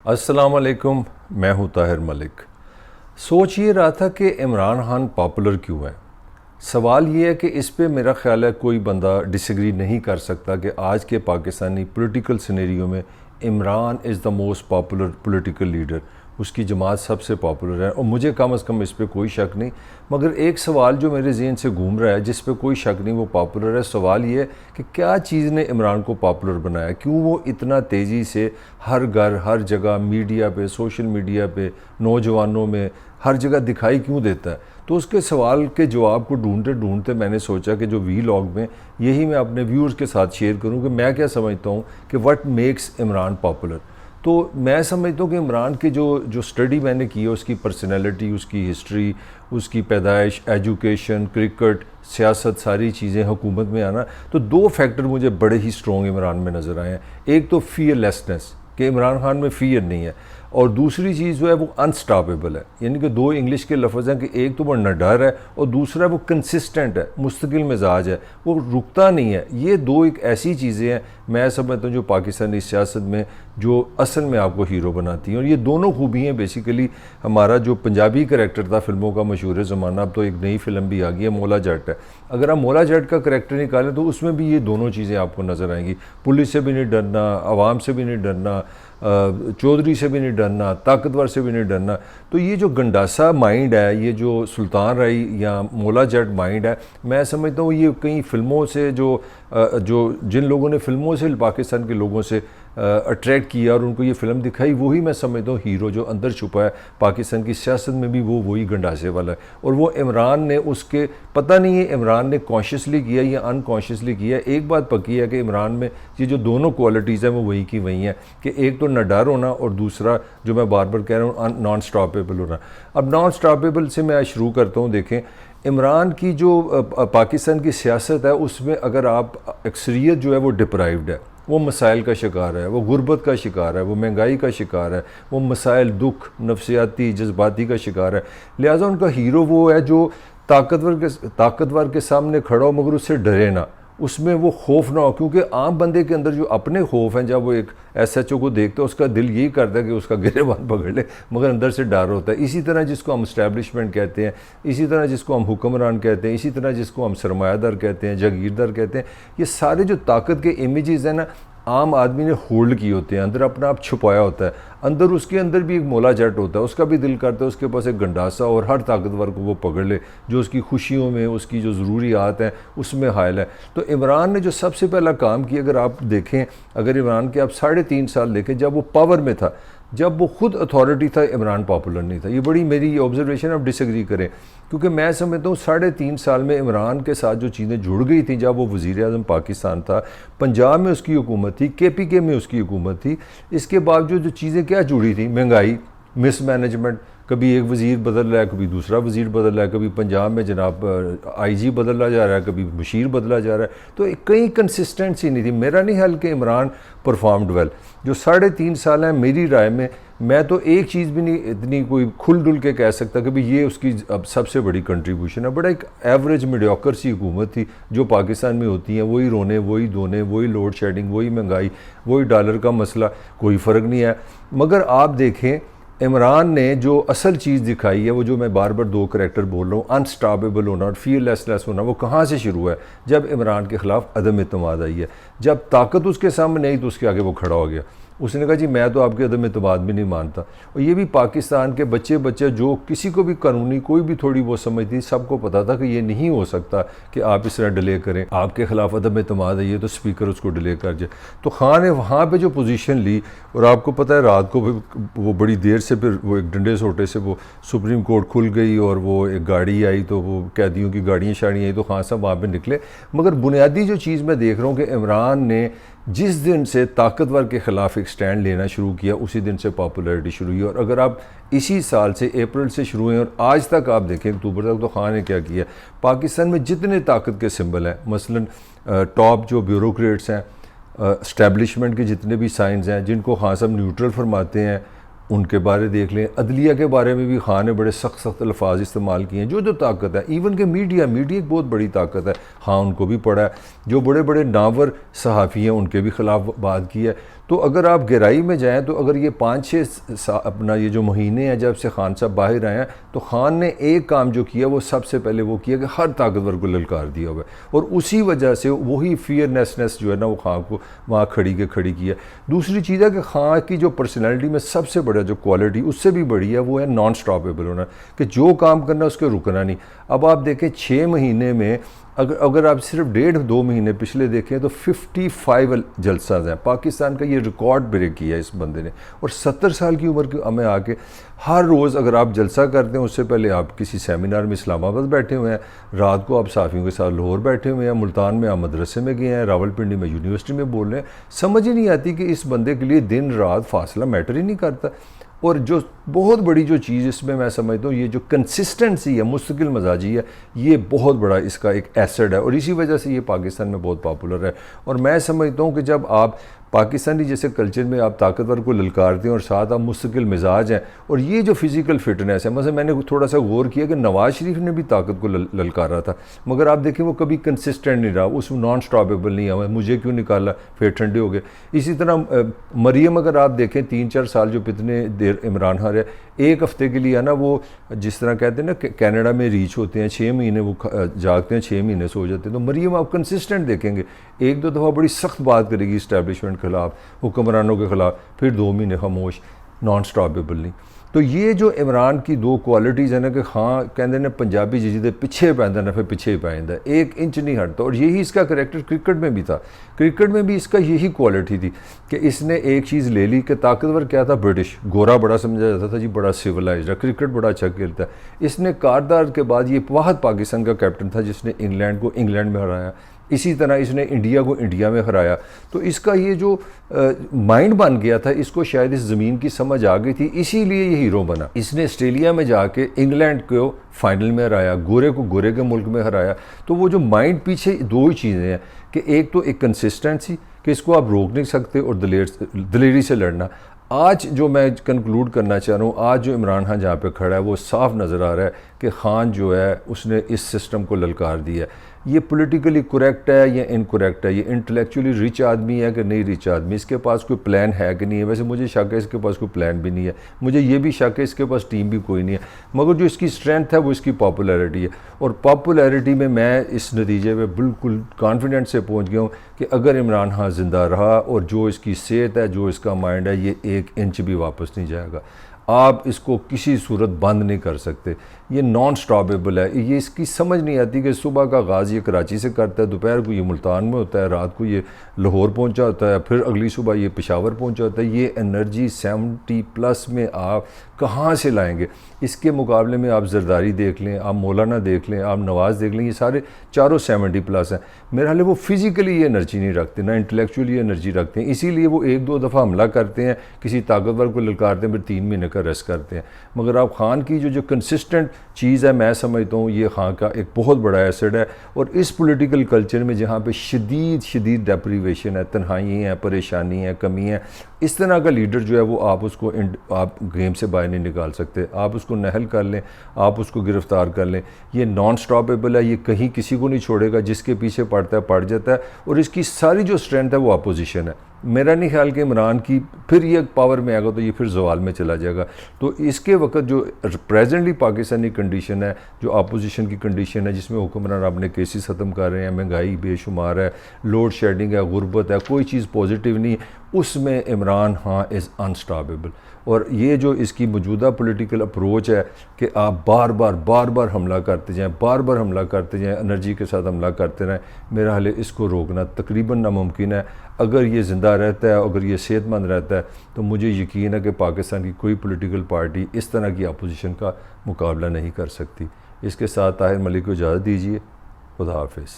अस्सलाम वालेकुम। मैं हूँ ताहिर मलिक। सोच ये रहा था कि इमरान खान पॉपुलर क्यों है। सवाल ये है कि इस पे मेरा ख्याल है कोई बंदा डिसएग्री नहीं कर सकता कि आज के पाकिस्तानी पॉलिटिकल सिनेरियो में Imran is the most popular political leader. उसकी जमात सबसे पॉपुलर है और मुझे कम अज़ कम इस पे कोई शक नहीं। मगर एक सवाल जो मेरे ज़हन से घूम रहा है, जिस पे कोई शक नहीं वो पॉपुलर है, सवाल ये है कि क्या चीज़ ने इमरान को पॉपुलर बनाया, क्यों वो इतना तेज़ी से हर घर हर जगह मीडिया पे, सोशल मीडिया पे, नौजवानों में हर जगह दिखाई क्यों देता है। तो उसके सवाल के जवाब को ढूंढते ढूंढते मैंने सोचा कि जो वी लॉग में यही मैं अपने व्यूअर्स के साथ शेयर करूं कि मैं क्या समझता हूं कि व्हाट मेक्स इमरान पॉपुलर। तो मैं समझता हूँ कि इमरान की जो स्टडी मैंने की है, उसकी पर्सनैलिटी, उसकी हिस्ट्री, उसकी पैदाइश, एजुकेशन, क्रिकेट, सियासत, सारी चीज़ें, हुकूमत में आना, तो दो फैक्टर मुझे बड़े ही स्ट्रॉन्ग इमरान में नज़र आए हैं। एक तो फियरलेसनेस कि इमरान खान में फियर नहीं है, और दूसरी चीज़ जो है वो अनस्टॉपेबल है। यानी कि दो इंग्लिश के लफ्ज़ हैं कि एक तो वो निडर है और दूसरा वो कंसिस्टेंट है, मुस्तकिल मिजाज है, वो रुकता नहीं है। ये दो एक ऐसी चीज़ें हैं मैं समझता हूँ जो पाकिस्तानी सियासत में जो असल में आपको हीरो बनाती हैं। और ये दोनों खूबियाँ बेसिकली हमारा जो पंजाबी करैक्टर था फिल्मों का मशहूर ज़माना, अब तो एक नई फिल्म भी आ गई है मौला जट है। अगर आप मौला जट का करैक्टर निकालें तो उसमें भी ये दोनों चीज़ें आपको नज़र आएंगी। पुलिस से भी नहीं डरना, आवाम से भी नहीं डरना, चौधरी से भी नहीं डरना, ताकतवर से भी नहीं डरना। तो ये जो गंडासा माइंड है, ये जो सुल्तान राई या मौला जट माइंड है, मैं समझता हूँ ये कई फिल्मों से जो जिन लोगों ने फिल्मों से पाकिस्तान के लोगों से अट्रैक्ट किया और उनको ये फ़िल्म दिखाई, वही मैं समझता हूँ हीरो जो अंदर छुपा है पाकिस्तान की सियासत में भी, वो वही गंडासे वाला है। और वो इमरान ने उसके पता नहीं है इमरान ने कॉन्शियसली किया या अनकॉन्शियसली किया। एक बात पक्की है कि इमरान में ये जो दोनों क्वालिटीज़ हैं वो वही की वही हैं कि एक तो निडर होना और दूसरा जो मैं बार बार कह रहा हूँ नॉन स्टॉपेबल होना। अब नॉन स्टॉपेबल से मैं शुरू करता हूँ। देखें इमरान की जो पाकिस्तान की सियासत है उसमें अगर आप अक्सरियत जो है वो डिप्राइव्ड है, वो मसाइल का शिकार है, वो गुर्बत का शिकार है, वो महंगाई का शिकार है, वो मसाइल दुख नफसियाती जज्बाती का शिकार है। लिहाजा उनका हीरो वो है जो ताकतवर के सामने खड़ा हो मगर उससे डरे ना, उसमें वो खौफ ना हो। क्योंकि आम बंदे के अंदर जो अपने खौफ हैं, जब वो एक SHO को देखते हैं उसका दिल यही करता है कि उसका गिरेबान पकड़ ले, मगर अंदर से डर होता है। इसी तरह जिसको हम इस्टेब्लिशमेंट कहते हैं, इसी तरह जिसको हम हुक्मरान कहते हैं, इसी तरह जिसको हम सरमायादार कहते हैं, जागीरदार कहते हैं, ये सारे जो ताकत के इमेजेस हैं ना, आम आदमी ने होल्ड किए होते हैं, अंदर अपना आप छुपाया होता है। अंदर उसके अंदर भी एक मौला जट होता है, उसका भी दिल करता है उसके पास एक गंडासा और हर ताकतवर को वो पकड़ ले जो उसकी खुशियों में, उसकी जो ज़रूरियात हैं उसमें हायल है। तो इमरान ने जो सबसे पहला काम किया, अगर आप देखें, अगर इमरान के आप 3.5 साल देखें जब वो पावर में था, जब वो खुद अथॉरिटी था, इमरान पॉपुलर नहीं था। ये बड़ी मेरी ऑब्जर्वेशन, आप डिसएग्री करें, क्योंकि मैं समझता हूँ 3.5 साल में इमरान के साथ जो चीज़ें जुड़ गई थी, जब वो वज़ीर आज़म पाकिस्तान था, पंजाब में उसकी हुकूमत थी, KPK में उसकी हुकूमत थी, इसके बावजूद जो चीज़ें क्या जुड़ी थी, महंगाई, मिसमैनेजमेंट, कभी एक वज़ीर बदल रहा है, कभी दूसरा वज़ीर बदल रहा है, कभी पंजाब में जनाब IG बदला जा रहा है, कभी मुशीर बदला जा रहा है, तो कहीं कंसिस्टेंसी नहीं थी। मेरा नहीं ख्याल कि इमरान परफॉर्म्ड वेल। जो 3.5 साल हैं मेरी राय में, मैं तो एक चीज़ भी नहीं इतनी कोई खुल डुल के कह सकता कि भाई ये उसकी अब सबसे बड़ी कंट्रीब्यूशन है। बड़ा एक एवरेज मीडियोकर सी हुकूमत थी जो पाकिस्तान में होती हैं, वही रोने, वही धोने, वही लोड शेडिंग, वही महंगाई, वही डॉलर का मसला, कोई फ़र्क नहीं है। मगर आप देखें इमरान ने जो असल चीज़ दिखाई है, वो जो मैं बार बार दो करैक्टर बोल रहा हूँ, अनस्टॉपेबल होना और फियरलेसनेस होना, वो कहाँ से शुरू है? जब इमरान के ख़िलाफ़ अदम एतमाद आई है। जब ताकत उसके सामने नहीं तो उसके आगे वो खड़ा हो गया। उसने कहा जी मैं तो आपके अदम एतमाद भी नहीं मानता। और ये भी पाकिस्तान के बच्चे जो किसी को भी कानूनी कोई भी थोड़ी बहुत समझ थी, सबको पता था कि ये नहीं हो सकता कि आप इस तरह डिले करें, आपके ख़िलाफ़ अदम एतमाद है ये तो स्पीकर उसको डिले कर जाए। तो खान ने वहाँ पे जो पोजीशन ली, और आपको पता है रात को वो बड़ी देर से फिर वो एक डंडे सोटे से वो सुप्रीम कोर्ट खुल गई और वो एक गाड़ी आई, तो वो कैदियों की गाड़ियाँ शाड़ियाँ आई, तो खान साहब वहाँ पर निकले। मगर बुनियादी जो चीज़ मैं देख रहा हूँ कि इमरान ने जिस दिन से ताकतवर के ख़िलाफ़ एक स्टैंड लेना शुरू किया, उसी दिन से पॉपुलैरिटी शुरू हुई। और अगर आप इसी साल से अप्रैल से शुरू हुए और आज तक आप देखें अक्टूबर तक, तो खान ने क्या किया, पाकिस्तान में जितने ताकत के सिंबल हैं, मसलन टॉप जो ब्यूरोक्रेट्स हैं, इस्टेब्लिशमेंट के जितने भी साइंस हैं जिनको खान साहब न्यूट्रल फरमाते हैं, उनके बारे देख लें। अदलिया के बारे में भी खान ने बड़े सख्त अल्फाज इस्तेमाल किए हैं। जो ताकत है, इवन के मीडिया एक बहुत बड़ी ताकत है, हाँ उनको भी पढ़ा है। जो बड़े बड़े नावर सहाफ़ी हैं उनके भी ख़िलाफ़ बात की है। तो अगर आप गहराई में जाएं तो अगर ये 5-6 अपना ये जो महीने हैं जब से खान साहब बाहर आए हैं, तो खान ने एक काम जो किया वो सबसे पहले वो किया कि हर ताकतवर को ललकार दिया हुआ है, और उसी वजह से वही फियरनेसनेस जो है ना वो खान को वहाँ खड़ी किया। दूसरी चीज़ है कि खान की जो पर्सनैलिटी में सबसे बड़ा जो क्वालिटी उससे भी बड़ी है वो है नॉन स्टॉपेबल होना, कि जो काम करना उसके रुकना नहीं। अब आप देखें 6 महीने में अगर आप सिर्फ 1.5-2 महीने पिछले देखें तो 55 जलसा हैं। पाकिस्तान का ये रिकॉर्ड ब्रेक किया इस बंदे ने, और 70 साल की उम्र में आके हर रोज़ अगर आप जलसा करते हैं, उससे पहले आप किसी सेमिनार में इस्लामाबाद बैठे हुए हैं, रात को आप साफ़ियों के साथ लाहौर बैठे हुए हैं, मुल्तान में आप मदरसे में गए हैं, रावलपिंडी में यूनिवर्सिटी में बोल रहे हैं। समझ ही नहीं आती कि इस बंदे के लिए दिन रात फासला मैटर ही नहीं करता। और जो बहुत बड़ी जो चीज़ इसमें मैं समझता हूँ, ये जो कंसिस्टेंसी है, मुस्तकिल मजाजी है, ये बहुत बड़ा इसका एक एसेट है, और इसी वजह से ये पाकिस्तान में बहुत पॉपुलर है। और मैं समझता हूँ कि जब आप पाकिस्तानी जैसे कल्चर में आप ताकतवर को ललकारते हैं और साथ आप मुस्तकिल मिजाज हैं, और ये जो फिज़िकल फिटनेस है, मतलब मैंने थोड़ा सा गौर किया कि नवाज़ शरीफ ने भी ताकत को ललकारा था, मगर आप देखें वो कभी कंसिस्टेंट नहीं रहा, उस नॉन स्टॉपेबल नहीं हुआ, मुझे क्यों निकाला, फिर ठंडे हो गए। इसी तरह मरीम अगर आप देखें 3-4 साल जो कितने देर इमरान खान है, एक हफ़्ते के लिए है ना वो जिस तरह कहते हैं ना कनाडा में रीच होते हैं, 6 महीने वो जागते हैं, 6 महीने सो जाते हैं। तो मरीम आप कंसिस्टेंट देखेंगे, 1-2 दफ़ा बड़ी सख्त बात करेगी इस्टेब्लिशमेंट के खिलाफ, हुक्मरानों के खिलाफ, फिर 2 महीने खामोश, नॉन स्टॉपेबल नहीं। तो ये जो इमरान की 2 क्वालिटीज़ है ना कि हाँ कहते ने पंजाबी जिदे पिछे पैंदा ना फिर पिछे ही पैंदा, 1 इंच नहीं हटता। और यही इसका करैक्टर क्रिकेट में भी था, क्रिकेट में भी इसका यही क्वालिटी थी कि इसने एक चीज़ ले ली कि ताकतवर क्या था, ब्रिटिश गोरा बड़ा समझा जाता था जी, बड़ा सिविलाइज्ड है, क्रिकेट बड़ा अच्छा खेलता है। इसने कारदार के बाद ये वाहद पाकिस्तान का कैप्टन था जिसने इंग्लैंड को इंग्लैंड में हराया, इसी तरह इसने इंडिया को इंडिया में हराया। तो इसका ये जो माइंड बन गया था, इसको शायद इस ज़मीन की समझ आ गई थी, इसीलिए ये हीरो बना। इसने ऑस्ट्रेलिया में जाके इंग्लैंड को फाइनल में हराया, गोरे को गोरे के मुल्क में हराया। तो वो जो माइंड पीछे 2 ही चीज़ें हैं कि एक तो एक कंसिस्टेंसी कि इसको आप रोक नहीं सकते, और दलेरी से लड़ना। आज जो मैं कंक्लूड करना चाह रहा हूँ, आज जो इमरान खान जहाँ पे खड़ा है वो साफ नज़र आ रहा है कि खान जो है उसने इस सिस्टम को ललकार दिया है। ये पॉलिटिकली करेक्ट है या इनकरेक्ट है, ये इंटेलेक्चुअली रिच आदमी है कि नहीं रिच आदमी, इसके पास कोई प्लान है कि नहीं है। वैसे मुझे शक है इसके पास कोई प्लान भी नहीं है, मुझे ये भी शक है इसके पास टीम भी कोई नहीं है, मगर जो इसकी स्ट्रेंथ है वो इसकी पॉपुलैरिटी है। और पॉपुलैरिटी में मैं इस नतीजे पे बिल्कुल कॉन्फिडेंट से पहुंच गया हूँ कि अगर इमरान खान ज़िंदा रहा और जो इसकी सेहत है, जो इसका माइंड है, ये 1 इंच भी वापस नहीं जाएगा। आप इसको किसी सूरत बंद नहीं कर सकते, ये नॉन स्टॉपेबल है। ये इसकी समझ नहीं आती कि सुबह का आगाज़ ये कराची से करता है, दोपहर को ये मुल्तान में होता है, रात को ये लाहौर पहुंचा होता है, फिर अगली सुबह ये पेशावर पहुंचा होता है। ये एनर्जी 70+ में आप कहाँ से लाएंगे? इसके मुकाबले में आप जरदारी देख लें, आप मौलाना देख लें, आप नवाज़ देख लें, ये सारे चारों 70+ हैं। मेरा हाल है वो फिज़िकली ये एनर्जी नहीं रखते, ना इंटेलेक्चुअली एनर्जी रखते हैं, इसीलिए वो 1-2 दफ़ा हमला करते हैं, किसी ताकतवर को ललकारते हैं, फिर 3 महीने का रेस्ट करते हैं। मगर आप खान की जो कंसिस्टेंट चीज़ है, मैं समझता हूँ ये खान का एक बहुत बड़ा एसेट है। और इस पॉलिटिकल कल्चर में जहाँ पे शदीद डेप्रीवेशन है, तन्हाई है, परेशानी है, कमी है, इस तरह का लीडर जो है वो आप उसको आप गेम से बाहर नहीं निकाल सकते। आप उसको नहल कर लें, आप उसको गिरफ़्तार कर लें, ये नॉन स्टॉपेबल है, ये कहीं किसी को नहीं छोड़ेगा, जिसके पीछे पड़ता है पड़ जाता है। और इसकी सारी जो स्ट्रेंथ है वो अपोजिशन है। मेरा नहीं ख्याल कि इमरान की फिर ये पावर में आएगा तो ये फिर जवाल में चला जाएगा। तो इसके वक्त जो प्रेजेंटली पाकिस्तानी कंडीशन है, जो अपोजिशन की कंडीशन है, जिसमें हुक्मरान अपने केसेस ख़त्म कर रहे हैं, महंगाई बेशुमार है, लोड शेडिंग है, गुर्बत है, कोई चीज़ पॉजिटिव नहीं, उसमें इमरान खान इज़ अनस्टॉपेबल। और ये जो इसकी मौजूदा पॉलिटिकल अप्रोच है कि आप बार बार हमला करते जाएं, बार बार हमला करते जाएं, एनर्जी के साथ हमला करते रहें, मेरा हाल इसको रोकना तकरीबन नामुमकिन है। अगर ये ज़िंदा रहता है, अगर ये सेहतमंद रहता है, तो मुझे यकीन है कि पाकिस्तान की कोई पॉलिटिकल पार्टी इस तरह की अपोजिशन का मुकाबला नहीं कर सकती। इसके साथ ताहिर मलिक को इजाज़त दीजिए। खुदा हाफिज़।